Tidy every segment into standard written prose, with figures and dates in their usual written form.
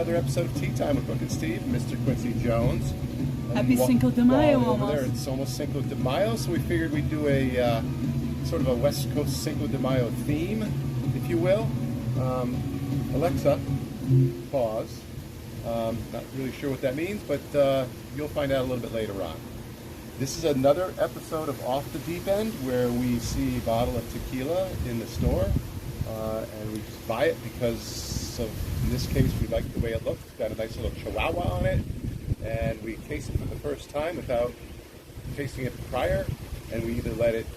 another episode of Tea Time with Brooke and Steve, Mr. Quincy Jones. Happy Cinco de Mayo almost. There. It's almost Cinco de Mayo, so we figured we'd do a sort of a West Coast Cinco de Mayo theme, if you will. Alexa, pause. Not really sure what that means, but you'll find out a little bit later on. This is another episode of Off the Deep End, where we see a bottle of tequila in the store, and we just buy it because in this case, we like the way it looks. It's got a nice little chihuahua on it, and we taste it for the first time without tasting it prior, and we either let it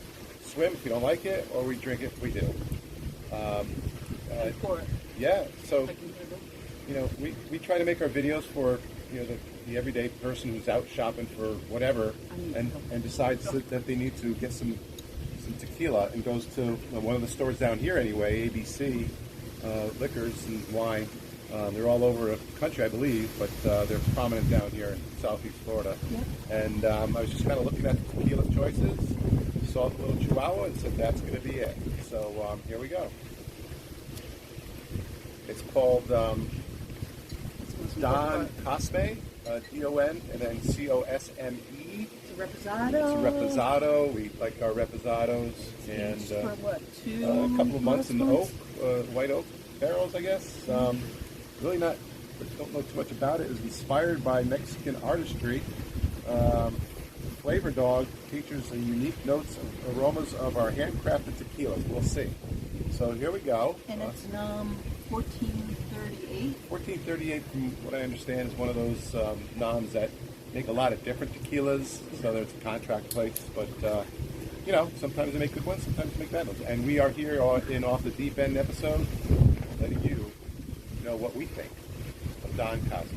swim if we don't like it, or we drink it if we do. Pour it. Yeah, so, you know, we try to make our videos for, you know, the everyday person who's out shopping for whatever and decides that they need to get some tequila and goes to one of the stores down here anyway, ABC Liquors and Wine. They're all over the country, I believe, but they're prominent down here in Southeast Florida. Yep. And I was just kind of looking at the tequila choices, saw the little chihuahua and said that's going to be it. So here we go. It's called Don Cosme, D-O-N, and then C-O-S-M-E. It's a Reposado. It's a Reposado. We like our Reposados. And for what, a couple of months in the oak, white oak barrels, I guess. Really don't know too much about it. It was inspired by Mexican artistry. The flavor dog features the unique notes of aromas of our handcrafted tequilas. We'll see. So here we go. And it's 1438. 1438, from what I understand, is one of those noms that make a lot of different tequilas. So there's a contract place, but you know, sometimes they make good ones, sometimes they make bad ones. And we are here in Off the Deep End episode, letting you know what we think of Don Cosme.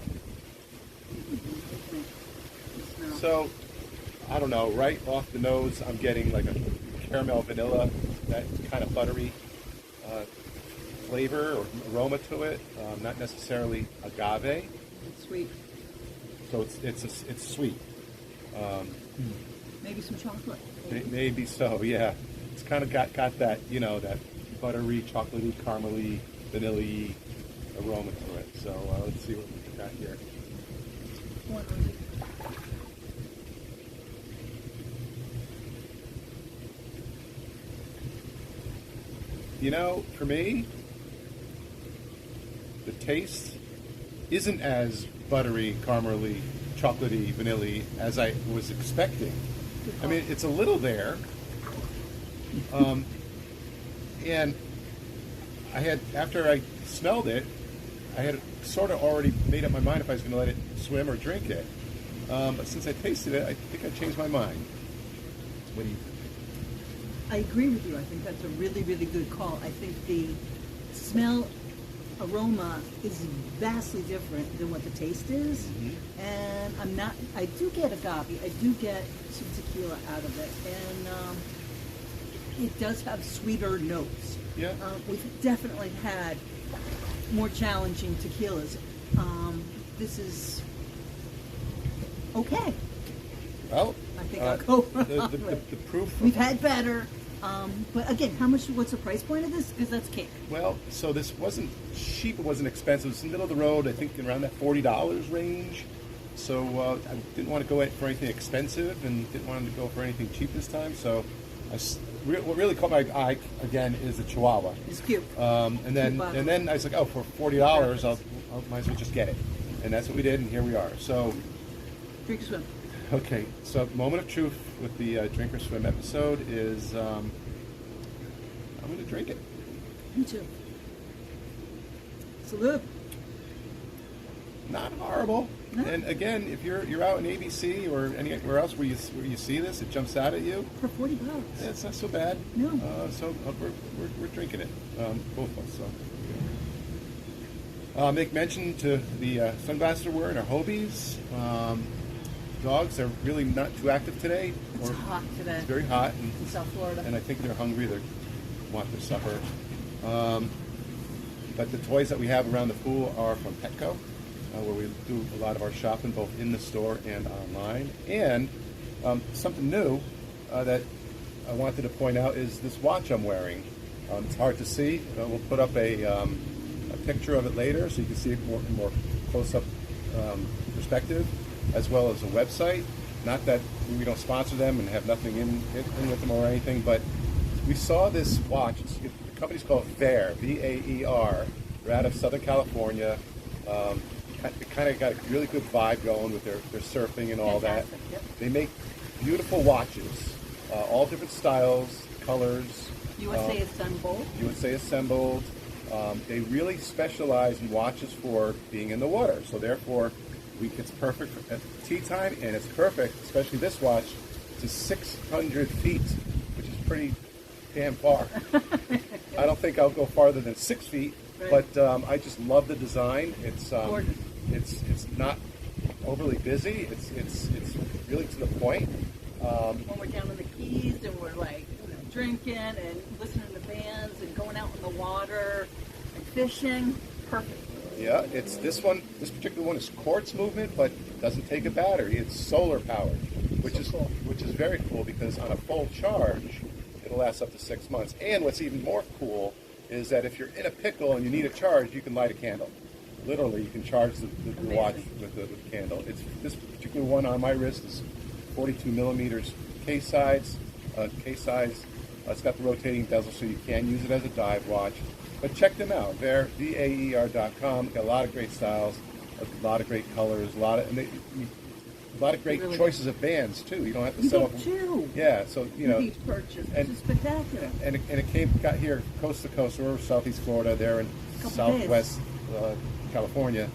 So, I don't know, right off the nose, I'm getting like a caramel vanilla, that kind of buttery flavor or aroma to it. Not necessarily agave. It's sweet. So it's sweet. Maybe some chocolate. Maybe so, yeah. It's kind of got that, you know, that buttery, chocolatey, caramely, vanilla-y aroma to it. So let's see what we got here. You know, for me, the taste isn't as buttery, caramely, chocolatey, vanilla-y as I was expecting. I mean, it's a little there. And I had, after I smelled it, I had sort of already made up my mind if I was going to let it swim or drink it. But since I tasted it, I think I changed my mind. What do you think? I agree with you. I think that's a really, really good call. I think the smell aroma is vastly different than what the taste is. Mm-hmm. And I do get agave. I do get some tequila out of it. And it does have sweeter notes. Yeah. We've definitely had more challenging tequilas. This is okay. Well, I think I'll go the proof. We've had better. But again, what's the price point of this? Because that's cake. Well, so this wasn't cheap, it wasn't expensive. It was in the middle of the road, I think around that $40 range. So I didn't want to go for anything expensive and didn't want to go for anything cheap this time. So what really caught my eye, again, is the Chihuahua. It's cute. And then I was like, oh, for $40, I might as well just get it. And that's what we did, and here we are. So, Drink or swim. Okay, so moment of truth with the Drink or Swim episode is I'm going to drink it. Me too. Salute. Not horrible. No. And again, if you're out in ABC or anywhere else where you see this, it jumps out at you. For $40. Yeah, it's not so bad. No. So we're drinking it, both of us. So make mention to the sunglasses we're wearing, our Hobies. Dogs are really not too active today. It's hot today. It's very hot in South Florida. And I think they're hungry. They want their supper. But the toys that we have around the pool are from Petco, where we do a lot of our shopping, both in the store and online. And something new that I wanted to point out is this watch I'm wearing. It's hard to see. We'll put up a picture of it later so you can see it more close-up perspective, as well as a website. Not that we don't sponsor them and have nothing in with them or anything, but we saw this watch. The company's called Vaer, V-A-E-R. They're out of Southern California. It kind of got a really good vibe going with their surfing and all Fantastic, that. yep. They make beautiful watches, all different styles, colors. USA assembled. USA assembled. They really specialize in watches for being in the water. So therefore, it's perfect at tea time, and it's perfect, especially this watch, to 600 feet, which is pretty damn far. I don't think I'll go farther than 6 feet, right. but I just love the design. Gorgeous. It's not overly busy. It's really to the point. When we're down in the Keys and we're like drinking and listening to bands and going out in the water and fishing, perfect. Yeah, it's this particular one is quartz movement, but doesn't take a battery. It's solar powered, which is cool. Which is very cool because on a full charge, it'll last up to 6 months. And what's even more cool is that if you're in a pickle and you need a charge, you can light a candle. Literally, you can charge the watch with the candle. This particular one on my wrist is 42 millimeters case size. It's got the rotating bezel, so you can use it as a dive watch. But check them out. They're VAER.com. Got a lot of great styles, a lot of great colors, a lot of great really choices of bands too. You don't have to You settle. get two. Yeah, so Each purchase, which and- is spectacular. and it got here coast to coast. We're Southeast Florida. They're in Couple Southwest California.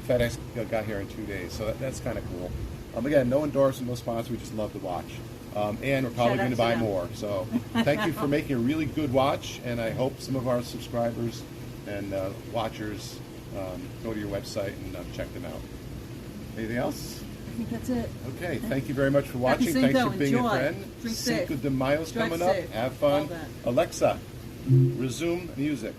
FedEx got here in 2 days, so that's kind of cool. Again, no endorsement, no sponsor. We just love the watch. And we're probably Shout out going to to buy them. more. So thank you for making a really good watch, and I hope some of our subscribers and watchers go to your website and check them out. Anything else? I think that's it. Okay, thank you very much for watching. Happy Thanks Cinco. for being Enjoy. a friend. Drink safe. Cinco de Mayo's Drive coming up. safe. Have All fun. that. Alexa, resume music.